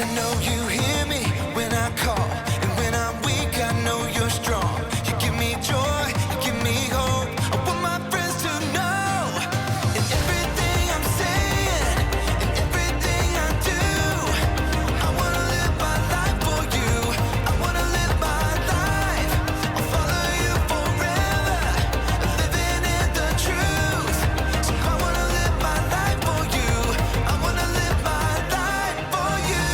And I know you hear me when I call. And when I'm weak, I know you're strong. You give me joy, you give me hope. I want my friends to know. In everything I'm saying, in everything I do, I wanna live my life for you. I wanna live my life. I'll follow you forever, living in the truth. So I wanna live my life for you. I wanna live my life for you.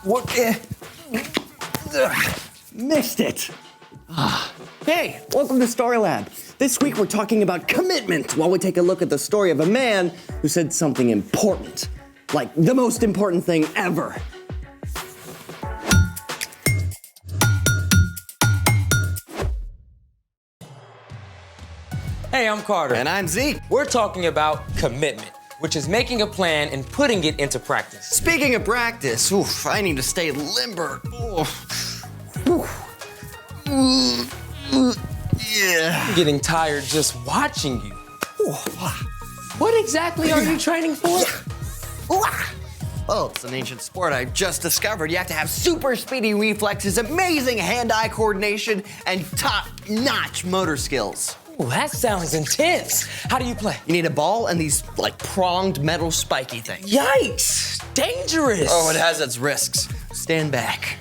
What? Missed it. Hey, welcome to Storylab. This week we're talking about commitment while we take a look at the story of a man who said something important. Like the most important thing ever. Hey, I'm Carter. And I'm Zeke. We're talking about commitment, which is making a plan and putting it into practice. Speaking of practice, I need to stay limber. Yeah. I'm getting tired just watching you. What exactly are you training for? Oh, it's an ancient sport I just discovered. You have to have super speedy reflexes, amazing hand-eye coordination, and top-notch motor skills. Ooh, that sounds intense. How do you play? You need a ball and these, like, pronged metal spiky things. Yikes! Dangerous! Oh, it has its risks. Stand back.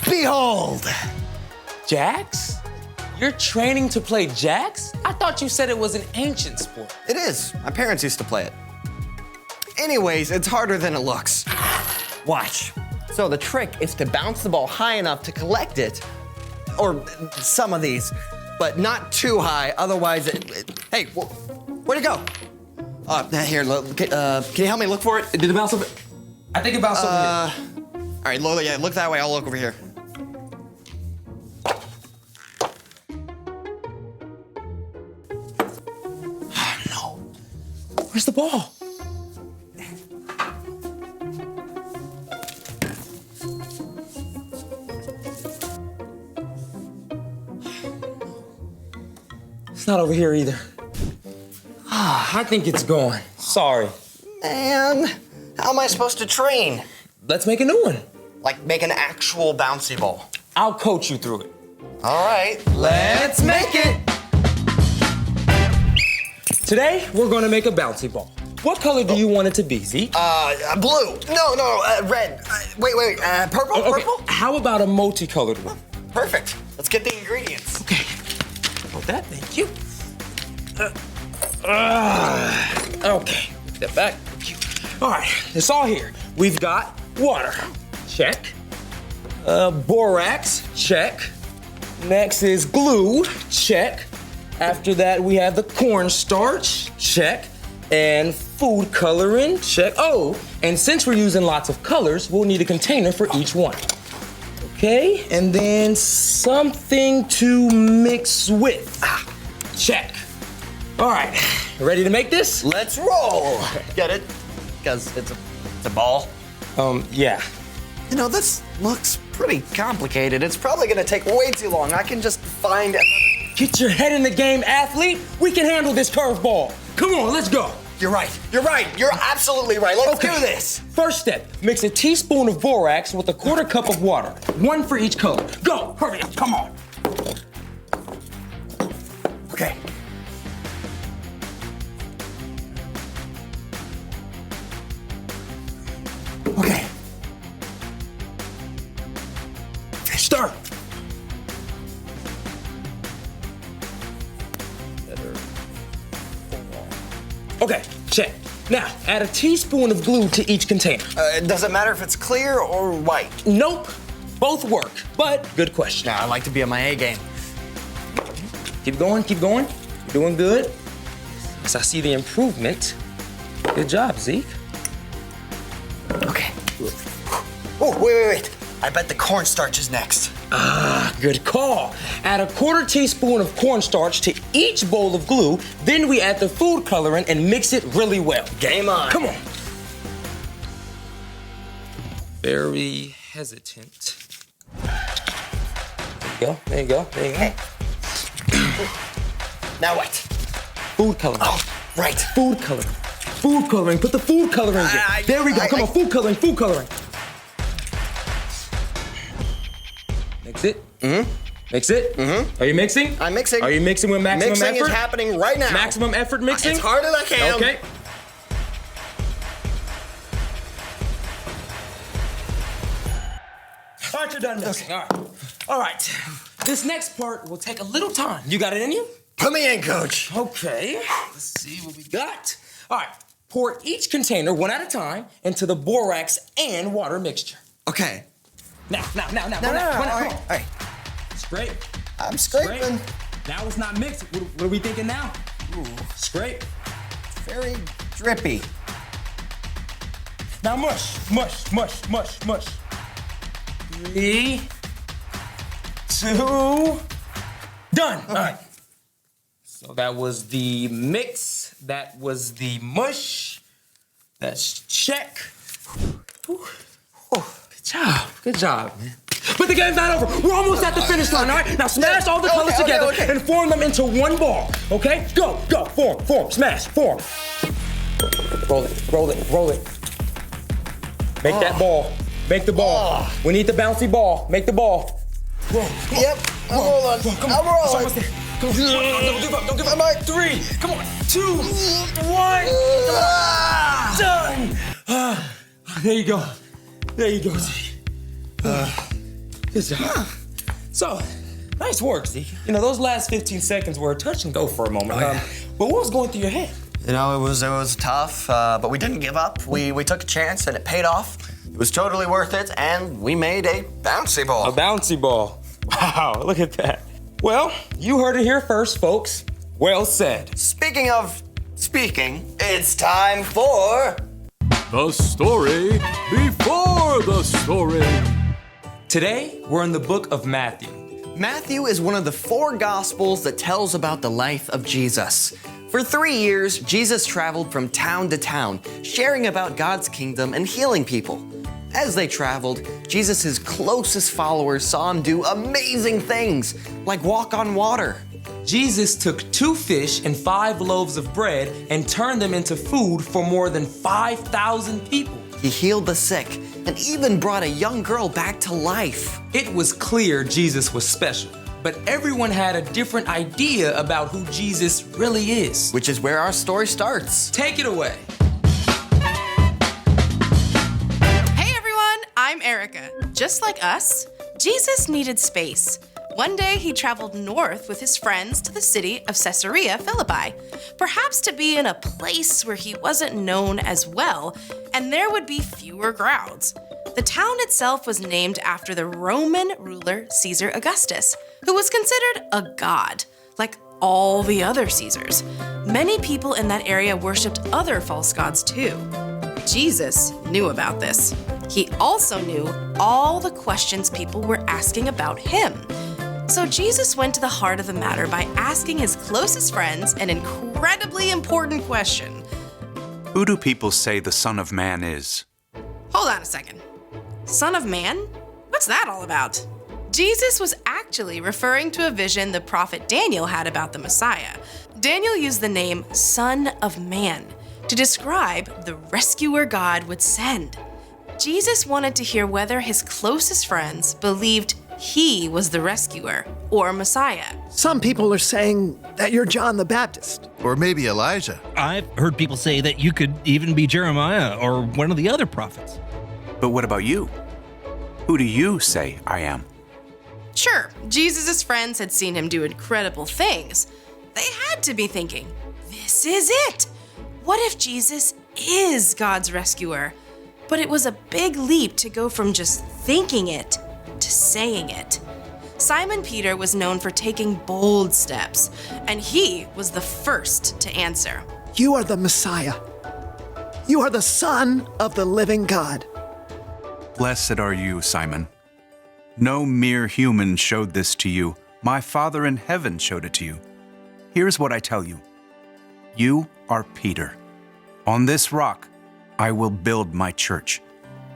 Behold! Jacks? You're training to play jacks? I thought you said it was an ancient sport. It is. My parents used to play it. Anyways, it's harder than it looks. Watch. So the trick is to bounce the ball high enough to collect it, or some of these, but not too high, otherwise hey, where'd it go? Here, can you help me look for it? Did it bounce over? I think it bounced over here. All right, Lola, yeah, look that way, I'll look over here. Oh, no. Where's the ball? It's not over here either. I think it's gone. Sorry. Man, how am I supposed to train? Let's make a new one. Like make an actual bouncy ball. I'll coach you through it. All right, let's make it. Today, we're gonna make a bouncy ball. What color do you want it to be, Zeke? Blue. No, red. Wait, purple, Okay. purple? How about a multicolored one? Perfect. Let's get the ingredients. Okay. Hold that, thank you. Okay, put that back. Thank you. All right, it's all here. We've got water, check. Borax, check. Next is glue, check. After that, we have the cornstarch, check. And food coloring, check. Oh, and since we're using lots of colors, we'll need a container for each one. Okay, and then something to mix with. Check. All right, ready to make this? Let's roll. Get it? Because it's a ball. Yeah. You know, this looks pretty complicated. It's probably gonna take way too long. I can just find another. Get your head in the game, athlete. We can handle this curveball. Come on, let's go. You're right. You're absolutely right. Let's do this. First step, mix a teaspoon of borax with a quarter cup of water. One for each color. Go, hurry up, come on. Okay. Okay. Start. Okay, check. Now, add a teaspoon of glue to each container. Does it matter if it's clear or white? Nope, both work, but good question. Nah, I like to be on my A game. Keep going, keep going. You're doing good. As I see the improvement. Good job, Zeke. Okay. Oh, wait. I bet the cornstarch is next. Good call. Add a quarter teaspoon of cornstarch to each bowl of glue, then we add the food coloring and mix it really well. Game on. Come on. Very hesitant. There you go. Now what? Food coloring. Oh, right. Food coloring. Put the food coloring in. There we go. Come on, food coloring. Mix it. Mix it. Are you mixing? I'm mixing. Are you mixing with maximum effort? Mixing is happening right now. Maximum effort mixing? As hard as I can. Okay. All right, you're done mixing. Okay. All right. This next part will take a little time. You got it in you? Put me in, coach. Okay. Let's see what we got. All right. Pour each container one at a time into the borax and water mixture. Okay. Now. No, Come all on. right. Scrape. I'm scraping. Now it's not mixed. What are we thinking now? Ooh, Scrape. very drippy. Now mush. 3, 2, done. Okay. All right. So that was the mix. That was the mush. That's check. Whew. Good job, man. But the game's not over. We're almost at the finish line, all right? Now smash all the colors together and form them into one ball, okay? Go, form, smash, form. Roll it. Make that ball. Make the ball. We need the bouncy ball. Make the ball. Roll. Yep, I'm rolling. Come on. I'm rolling. Come on. Don't give up. I'm like 3. Come on. 2, 1. Done. There you go, Z. Good job. So, nice work, Z. You know, those last 15 seconds were touch and go for a moment. But what was going through your head? You know, it was tough, but we didn't give up. We took a chance and it paid off. It was totally worth it, and we made a bouncy ball. A bouncy ball. Wow, look at that. Well, you heard it here first, folks. Well said. Speaking of speaking, it's time for... The story before the story. Today, we're in the book of Matthew. Matthew is one of the 4 Gospels that tells about the life of Jesus. For 3 years, Jesus traveled from town to town, sharing about God's kingdom and healing people. As they traveled, Jesus' closest followers saw him do amazing things, like walk on water. Jesus took 2 fish and 5 loaves of bread and turned them into food for more than 5,000 people. He healed the sick and even brought a young girl back to life. It was clear Jesus was special, but everyone had a different idea about who Jesus really is. Which is where our story starts. Take it away. Hey everyone, I'm Erica. Just like us, Jesus needed space. One day he traveled north with his friends to the city of Caesarea Philippi, perhaps to be in a place where he wasn't known as well, and there would be fewer crowds. The town itself was named after the Roman ruler Caesar Augustus, who was considered a god, like all the other Caesars. Many people in that area worshipped other false gods too. Jesus knew about this. He also knew all the questions people were asking about him. So Jesus went to the heart of the matter by asking his closest friends an incredibly important question. Who do people say the Son of Man is? Hold on a second. Son of Man? What's that all about? Jesus was actually referring to a vision the prophet Daniel had about the Messiah. Daniel used the name Son of Man to describe the rescuer God would send. Jesus wanted to hear whether his closest friends believed he was the rescuer or Messiah. Some people are saying that you're John the Baptist. Or maybe Elijah. I've heard people say that you could even be Jeremiah or one of the other prophets. But what about you? Who do you say I am? Sure, Jesus' friends had seen him do incredible things. They had to be thinking, this is it. What if Jesus is God's rescuer? But it was a big leap to go from just thinking it to saying it. Simon Peter was known for taking bold steps, and he was the first to answer. You are the Messiah. You are the Son of the living God. Blessed are you, Simon. No mere human showed this to you. My Father in heaven showed it to you. Here's what I tell you. You are Peter. On this rock, I will build my church.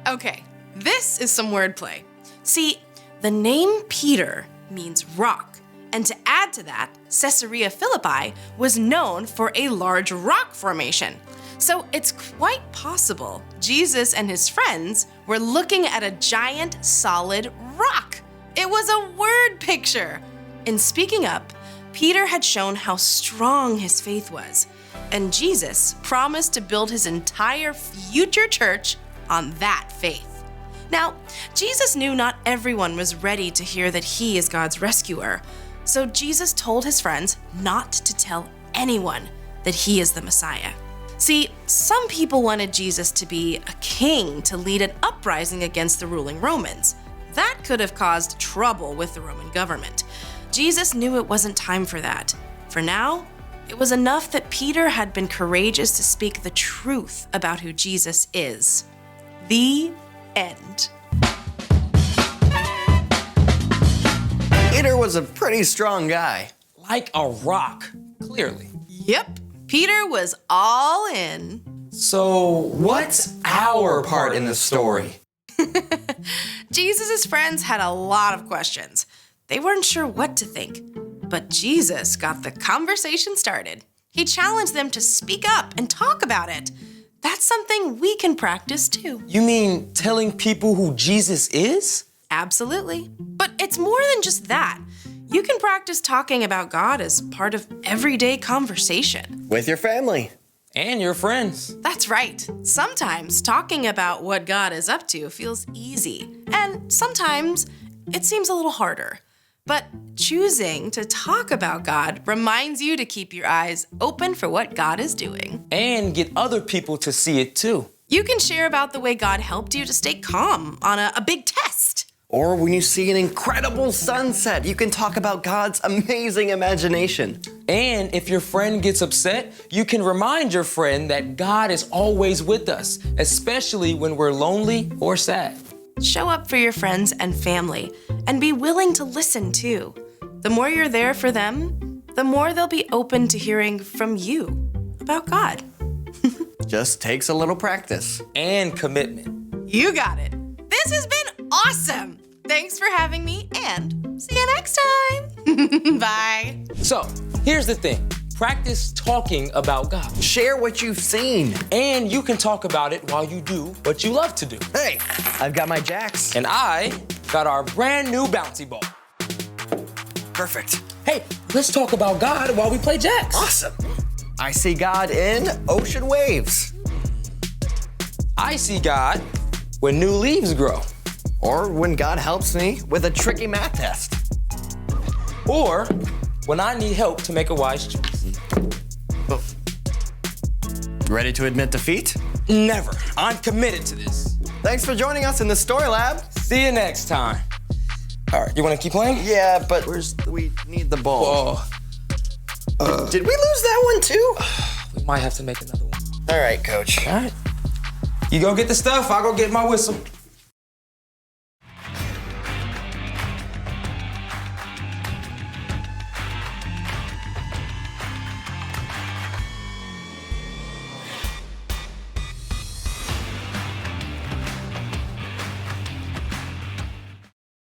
Okay, this is some wordplay. See, the name Peter means rock, and to add to that, Caesarea Philippi was known for a large rock formation. So it's quite possible Jesus and his friends were looking at a giant solid rock. It was a word picture. In speaking up, Peter had shown how strong his faith was, and Jesus promised to build his entire future church on that faith. Now, Jesus knew not everyone was ready to hear that he is God's rescuer, so Jesus told his friends not to tell anyone that he is the Messiah. See, some people wanted Jesus to be a king to lead an uprising against the ruling Romans. That could have caused trouble with the Roman government. Jesus knew it wasn't time for that. For now, it was enough that Peter had been courageous to speak the truth about who Jesus is. The end. Peter was a pretty strong guy. Like a rock, clearly. Yep, Peter was all in. So, what's our part in the story? Jesus' friends had a lot of questions. They weren't sure what to think. But Jesus got the conversation started. He challenged them to speak up and talk about it. That's something we can practice too. You mean telling people who Jesus is? Absolutely. But it's more than just that. You can practice talking about God as part of everyday conversation. With your family. And your friends. That's right. Sometimes talking about what God is up to feels easy, and sometimes it seems a little harder. But choosing to talk about God reminds you to keep your eyes open for what God is doing. And get other people to see it too. You can share about the way God helped you to stay calm on a big test. Or when you see an incredible sunset, you can talk about God's amazing imagination. And if your friend gets upset, you can remind your friend that God is always with us, especially when we're lonely or sad. Show up for your friends and family, and be willing to listen too. The more you're there for them, the more they'll be open to hearing from you about God. Just takes a little practice. And commitment. You got it. This has been awesome. Thanks for having me, and see you next time. Bye. So, here's the thing. Practice talking about God. Share what you've seen. And you can talk about it while you do what you love to do. Hey, I've got my jacks. And I got our brand new bouncy ball. Perfect. Hey, let's talk about God while we play jacks. Awesome. I see God in ocean waves. I see God when new leaves grow. Or when God helps me with a tricky math test. Or when I need help to make a wise choice. Ready to admit defeat? Never. I'm committed to this. Thanks for joining us in the Story Lab. See you next time. All right, you want to keep playing? Yeah, but we need the ball. Did we lose that one too? We might have to make another one. All right, coach. All right. You go get the stuff, I'll go get my whistle.